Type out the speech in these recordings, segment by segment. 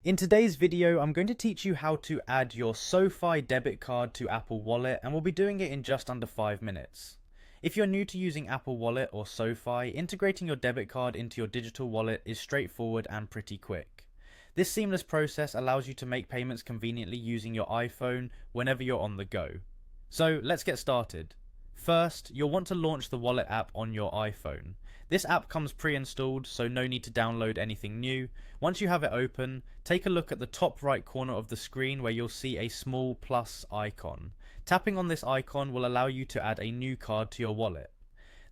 In today's video, I'm going to teach you how to add your Sofi debit card to Apple Wallet, and we'll be doing it in just under 5 minutes. If you're new to using Apple Wallet or Sofi, integrating your debit card into your digital wallet is straightforward and pretty quick. This seamless process allows you to make payments conveniently using your iPhone whenever you're on the go. So let's get started. First, you'll want to launch the Wallet app on your iPhone. This app comes pre-installed, so no need to download anything new. Once you have it open, take a look at the top right corner of the screen where you'll see a small plus icon. Tapping on this icon will allow you to add a new card to your wallet.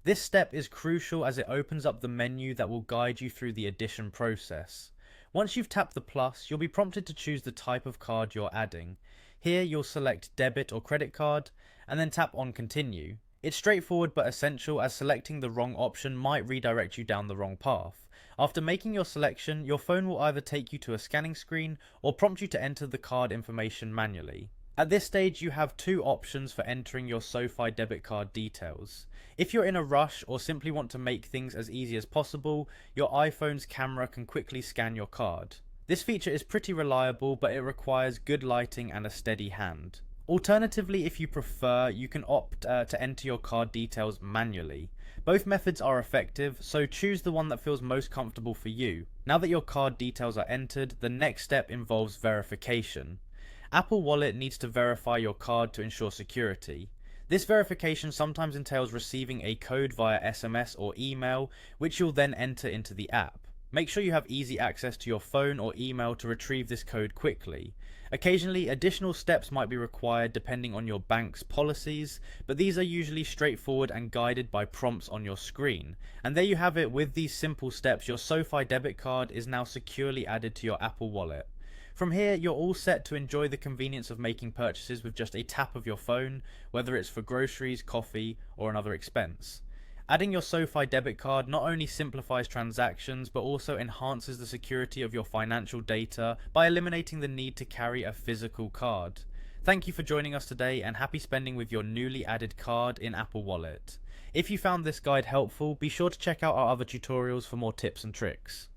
This step is crucial as it opens up the menu that will guide you through the addition process. Once you've tapped the plus, you'll be prompted to choose the type of card you're adding. Here you'll select debit or credit card, and then tap on continue. It's straightforward but essential, as selecting the wrong option might redirect you down the wrong path. After making your selection, your phone will either take you to a scanning screen or prompt you to enter the card information manually. At this stage, you have two options for entering your Sofi debit card details. If you're in a rush or simply want to make things as easy as possible, your iPhone's camera can quickly scan your card. This feature is pretty reliable, but it requires good lighting and a steady hand. Alternatively, if you prefer, you can opt to enter your card details manually. Both methods are effective, so choose the one that feels most comfortable for you. Now that your card details are entered, the next step involves verification. Apple Wallet needs to verify your card to ensure security. This verification sometimes entails receiving a code via SMS or email, which you'll then enter into the app. Make sure you have easy access to your phone or email to retrieve this code quickly. Occasionally, additional steps might be required depending on your bank's policies, but these are usually straightforward and guided by prompts on your screen. And there you have it. With these simple steps, your Sofi debit card is now securely added to your Apple Wallet. From here, you're all set to enjoy the convenience of making purchases with just a tap of your phone, whether it's for groceries, coffee, or another expense. Adding your Sofi debit card not only simplifies transactions, but also enhances the security of your financial data by eliminating the need to carry a physical card. Thank you for joining us today, and happy spending with your newly added card in Apple Wallet. If you found this guide helpful, be sure to check out our other tutorials for more tips and tricks.